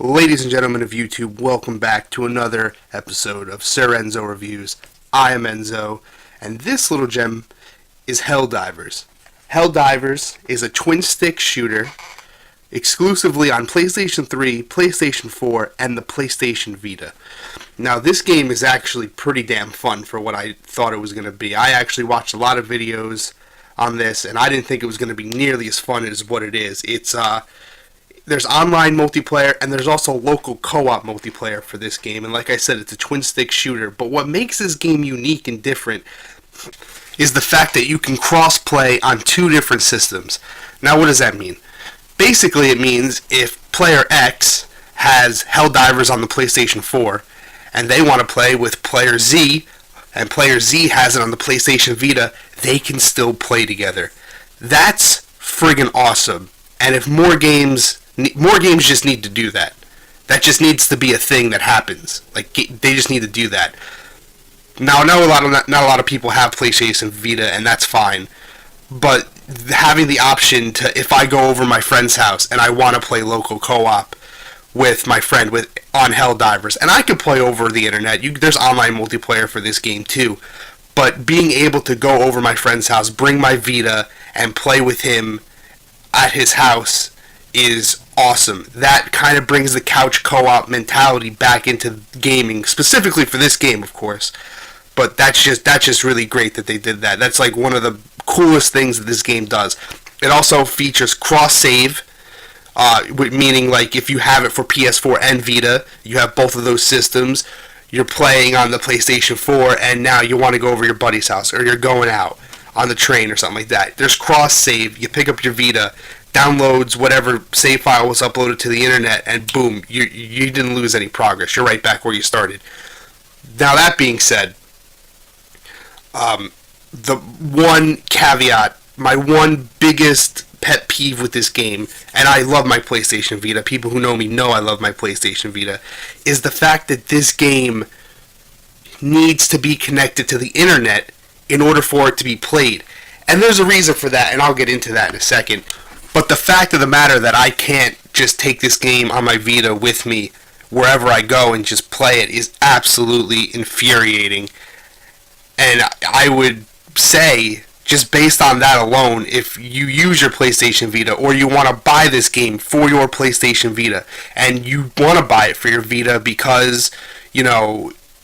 Ladies and gentlemen of YouTube, welcome back to another episode of Sir Enzo Reviews. I am Enzo, and this little gem is Helldivers. Helldivers is a twin-stick shooter exclusively on PlayStation 3, PlayStation 4, and the PlayStation Vita. Now, this game is actually pretty damn fun for what I thought it was going to be. I actually watched a lot of videos on this, and I didn't think it was going to be nearly as fun as what it is. There's online multiplayer, and there's also local co-op multiplayer for this game. And like I said, it's a twin-stick shooter. But what makes this game unique and different is the fact that you can cross-play on two different systems. Now, what does that mean? Basically, it means if player X has Helldivers on the PlayStation 4, and they want to play with player Z, and player Z has it on the PlayStation Vita, they can still play together. That's friggin' awesome. And if more games just need to do that. That just needs to be a thing that happens. Like, they just need to do that. Now, I know not a lot of people have PlayStation Vita, and that's fine. But having the option to, if I go over my friend's house and I want to play local co-op with my friend on Helldivers, and I can play over the internet. There's online multiplayer for this game too. But being able to go over my friend's house, bring my Vita, and play with him at his house is awesome. That kind of brings the couch co-op mentality back into gaming, specifically for this game, of course. But that's just really great that they did that. That's like one of the coolest things that this game does. It also features cross-save, meaning like if you have it for PS4 and Vita, you have both of those systems, you're playing on the PlayStation 4, and now you want to go over your buddy's house, or you're going out on the train or something like that. There's cross-save. You pick up your Vita, downloads whatever save file was uploaded to the internet, and boom, you didn't lose any progress. You're right back where you started. Now, that being said, the one caveat, my one biggest pet peeve with this game, and I love my PlayStation Vita, people who know me know I love my PlayStation Vita, is the fact that this game needs to be connected to the internet in order for it to be played. And there's a reason for that, and I'll get into that in a second. But the fact of the matter that I can't just take this game on my Vita with me wherever I go and just play it is absolutely infuriating. And I would say, just based on that alone, if you use your PlayStation Vita or you want to buy this game for your PlayStation Vita, and you want to buy it for your Vita because,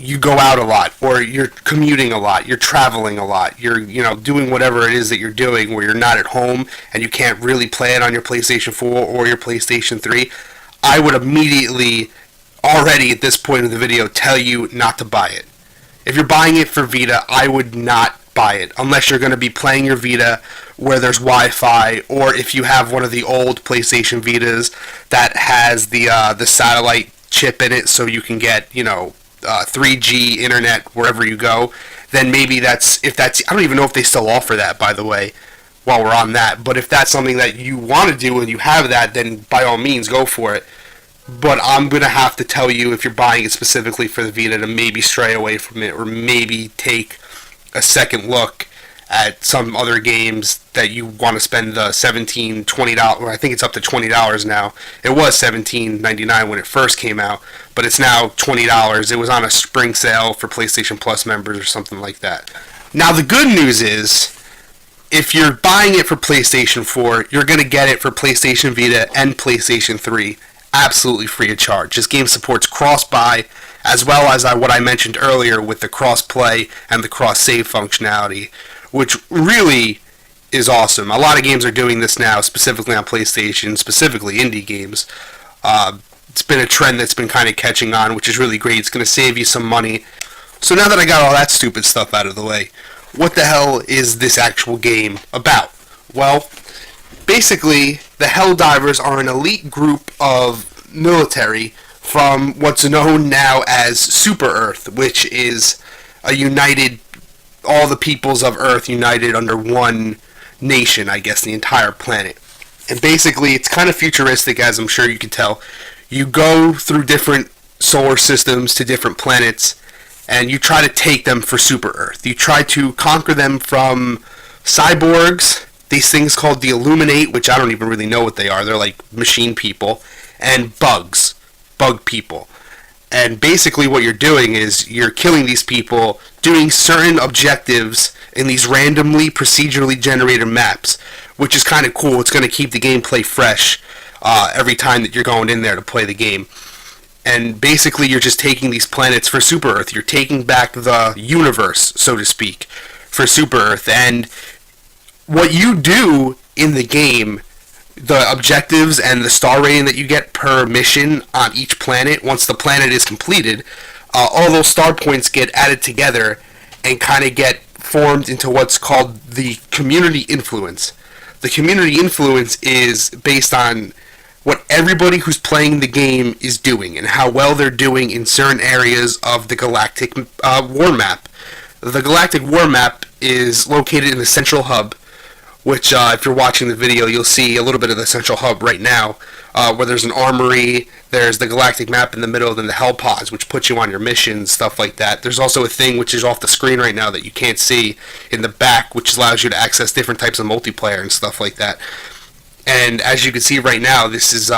you go out a lot, or you're commuting a lot, you're traveling a lot, you're, doing whatever it is that you're doing where you're not at home and you can't really play it on your PlayStation 4 or your PlayStation 3, I would immediately, already at this point of the video, tell you not to buy it. If you're buying it for Vita, I would not buy it, unless you're going to be playing your Vita where there's Wi-Fi, or if you have one of the old PlayStation Vitas that has the satellite chip in it so you can get, 3G internet wherever you go, then maybe I don't even know if they still offer that, by the way, while we're on that, but if that's something that you want to do and you have that, then by all means go for it. But I'm going to have to tell you, if you're buying it specifically for the Vita, to maybe stray away from it, or maybe take a second look at some other games that you want to spend the $17, $20, I think it's up to $20 now. It was $17.99 when it first came out, but it's now $20. It was on a spring sale for PlayStation Plus members or something like that. Now, the good news is, if you're buying it for PlayStation 4, you're going to get it for PlayStation Vita and PlayStation 3 absolutely free of charge. This game supports cross-buy, as well as what I mentioned earlier with the cross-play and the cross-save functionality, which really is awesome. A lot of games are doing this now, specifically on PlayStation, specifically indie games. It's been a trend that's been kind of catching on, which is really great. It's going to save you some money. So now that I got all that stupid stuff out of the way, what the hell is this actual game about? Well, basically, the Helldivers are an elite group of military from what's known now as Super Earth, which is a united, all the peoples of Earth united under one nation, I guess, the entire planet. And basically, it's kind of futuristic, as I'm sure you can tell. You go through different solar systems to different planets, and you try to take them for Super Earth. You try to conquer them from cyborgs, these things called the Illuminate, which I don't even really know what they are. They're like machine people, and bugs. bug people. And basically what you're doing is you're killing these people, doing certain objectives in these randomly, procedurally generated maps, which is kind of cool. It's going to keep the gameplay fresh every time that you're going in there to play the game. And basically you're just taking these planets for Super Earth. You're taking back the universe, so to speak, for Super Earth. And what you do in the game, the objectives and the star rating that you get per mission on each planet, once the planet is completed, all those star points get added together and kind of get formed into what's called the community influence. The community influence is based on what everybody who's playing the game is doing and how well they're doing in certain areas of the galactic war map. The galactic war map is located in the central hub, which if you're watching the video, you'll see a little bit of the central hub right now, where there's an armory, there's the galactic map in the middle, then the hell pods, which put you on your missions, stuff like that. There's also a thing which is off the screen right now that you can't see in the back, which allows you to access different types of multiplayer and stuff like that. And as you can see right now, this is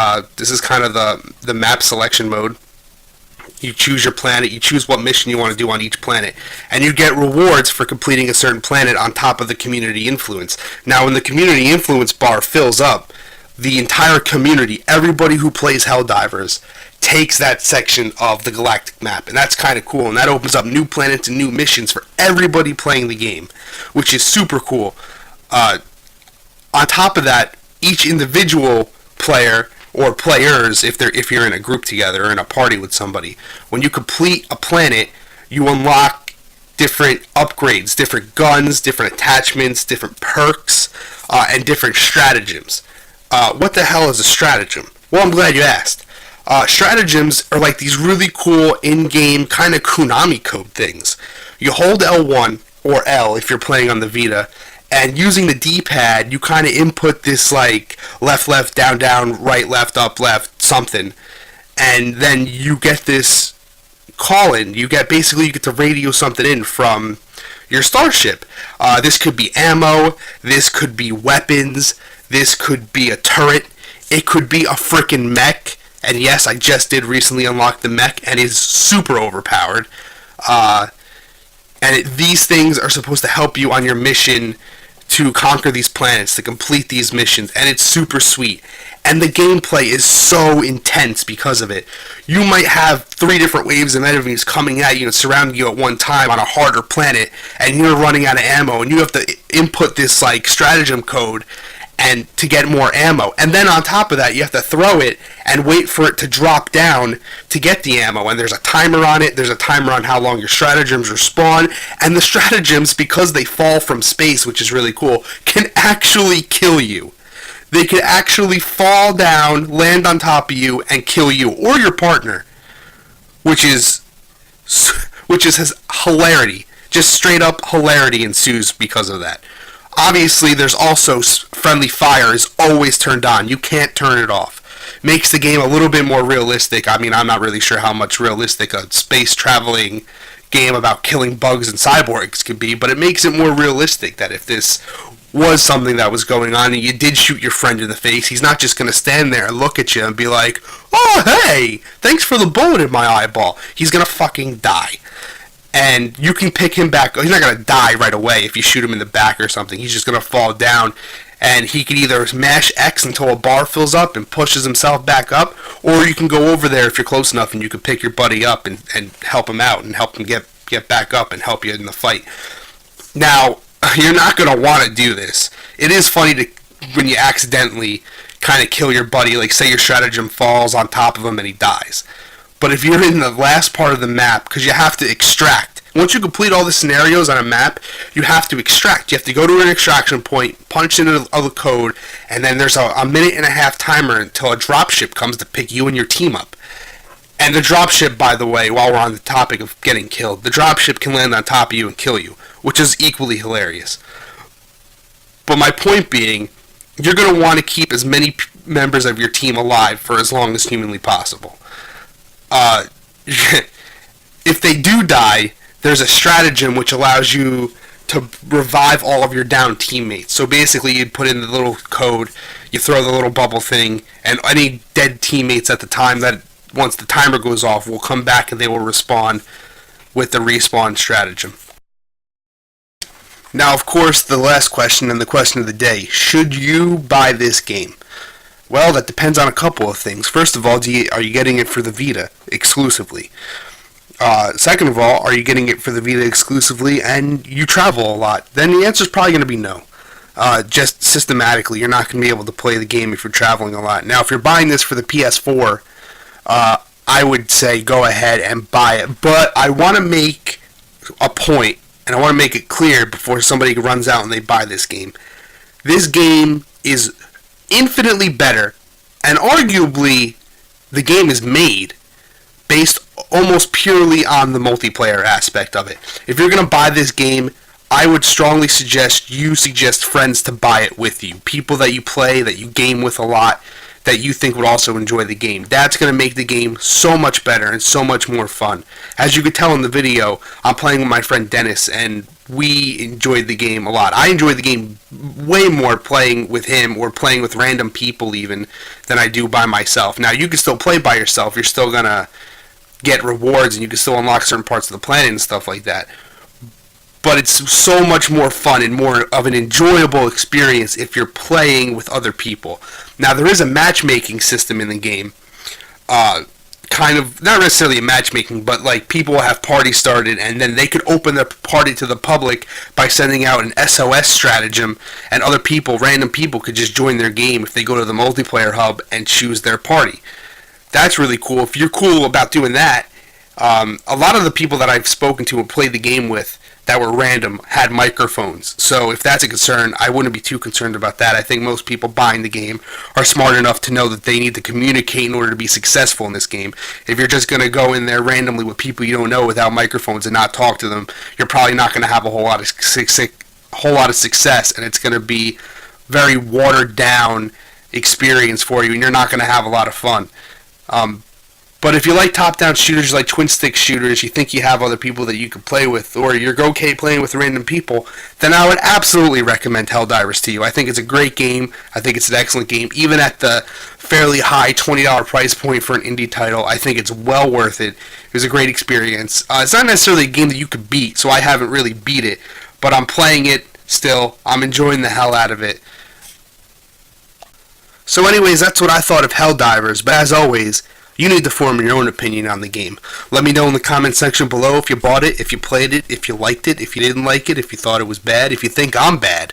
kind of the map selection mode. You choose your planet, you choose what mission you want to do on each planet, and you get rewards for completing a certain planet on top of the community influence. Now, when the community influence bar fills up, the entire community, everybody who plays Helldivers, takes that section of the galactic map, and that's kind of cool, and that opens up new planets and new missions for everybody playing the game, which is super cool. On top of that, each individual player or players, if you're in a group together or in a party with somebody, when you complete a planet, you unlock different upgrades, different guns, different attachments, different perks, and different stratagems. What the hell is a stratagem? Well, I'm glad you asked. Stratagems are like these really cool in-game kind of Konami code things. You hold L1 or L if you're playing on the Vita, and using the D-pad, you kind of input this like left, left, down, down, right, left, up, left, something, and then you get this call-in. You get to radio something in from your starship. This could be ammo. This could be weapons. This could be a turret. It could be a frickin' mech. And yes, I just did recently unlock the mech, and it's super overpowered. These things are supposed to help you on your mission to conquer these planets, to complete these missions, and it's super sweet. And the gameplay is so intense because of it. You might have 3 different waves of enemies coming at you and surrounding you at one time on a harder planet, and you're running out of ammo, and you have to input this like stratagem code and to get more ammo. And then on top of that, you have to throw it and wait for it to drop down to get the ammo. And there's a timer on it. There's a timer on how long your stratagems respawn. And the stratagems, because they fall from space, which is really cool, can actually kill you. They can actually fall down, land on top of you, and kill you or your partner, which is hilarity. Just straight up hilarity ensues because of that. Obviously, there's also friendly fire is always turned on. You can't turn it off. Makes the game a little bit more realistic. I mean, I'm not really sure how much realistic a space traveling game about killing bugs and cyborgs can be, but it makes it more realistic that if this was something that was going on and you did shoot your friend in the face, he's not just going to stand there and look at you and be like, "Oh, hey, thanks for the bullet in my eyeball." He's going to fucking die. And you can pick him back. He's not going to die right away if you shoot him in the back or something. He's just going to fall down, and he can either mash X until a bar fills up and pushes himself back up, or you can go over there if you're close enough and you can pick your buddy up and help him out and help him get back up and help you in the fight. Now, you're not going to want to do this. It is funny when you accidentally kind of kill your buddy, like say your stratagem falls on top of him and he dies. But if you're in the last part of the map, because you have to extract. Once you complete all the scenarios on a map, you have to extract. You have to go to an extraction point, punch in the code, and then there's a 1.5-minute timer until a dropship comes to pick you and your team up. And the dropship, by the way, while we're on the topic of getting killed, the dropship can land on top of you and kill you, which is equally hilarious. But my point being, you're going to want to keep as many members of your team alive for as long as humanly possible. If they do die, there's a stratagem which allows you to revive all of your down teammates. So basically, you put in the little code, you throw the little bubble thing, and any dead teammates at the time that once the timer goes off, will come back and they will respond with the respawn stratagem. Now, of course, the last question and the question of the day: should you buy this game? Well, that depends on a couple of things. First of all, are you getting it for the Vita exclusively? Second of all, are you getting it for the Vita exclusively and you travel a lot? Then the answer is probably going to be no. Just systematically, you're not going to be able to play the game if you're traveling a lot. Now, if you're buying this for the PS4, I would say go ahead and buy it. But I want to make a point, and I want to make it clear before somebody runs out and they buy this game. This game is infinitely better, and arguably the game is made based almost purely on the multiplayer aspect of it. If you're going to buy this game, I would strongly suggest friends to buy it with you. People that you play, that you game with a lot, that you think would also enjoy the game. That's going to make the game so much better and so much more fun. As you could tell in the video, I'm playing with my friend Dennis, and we enjoyed the game a lot. I enjoyed the game way more playing with him or playing with random people even than I do by myself. Now, you can still play by yourself. You're still going to get rewards, and you can still unlock certain parts of the planet and stuff like that. But it's so much more fun and more of an enjoyable experience if you're playing with other people. Now, there is a matchmaking system in the game. Kind of, not necessarily a matchmaking, but like people will have parties started, and then they could open their party to the public by sending out an SOS stratagem, and other people, random people, could just join their game if they go to the multiplayer hub and choose their party. That's really cool. If you're cool about doing that, a lot of the people that I've spoken to and played the game with that were random had microphones. So if that's a concern, I wouldn't be too concerned about that. I think most people buying the game are smart enough to know that they need to communicate in order to be successful in this game. If you're just going to go in there randomly with people you don't know without microphones and not talk to them, you're probably not going to have a whole lot of success, and it's going to be very watered down experience for you, and you're not going to have a lot of fun. But if you like top-down shooters, you like twin-stick shooters, you think you have other people that you can play with, or you're okay playing with random people, then I would absolutely recommend Helldivers to you. I think it's a great game. I think it's an excellent game. Even at the fairly high $20 price point for an indie title, I think it's well worth it. It was a great experience. It's not necessarily a game that you could beat, so I haven't really beat it, but I'm playing it still. I'm enjoying the hell out of it. So anyways, that's what I thought of Helldivers, but as always, you need to form your own opinion on the game. Let me know in the comment section below if you bought it, if you played it, if you liked it, if you didn't like it, if you thought it was bad, if you think I'm bad.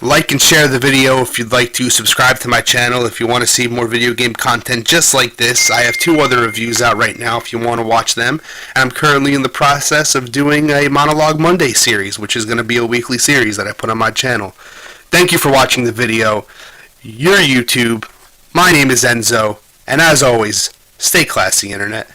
Like and share the video if you'd like to. Subscribe to my channel if you want to see more video game content just like this. I have 2 other reviews out right now if you want to watch them. And I'm currently in the process of doing a Monologue Monday series, which is going to be a weekly series that I put on my channel. Thank you for watching the video. Your YouTube. My name is Enzo. And as always, stay classy, Internet.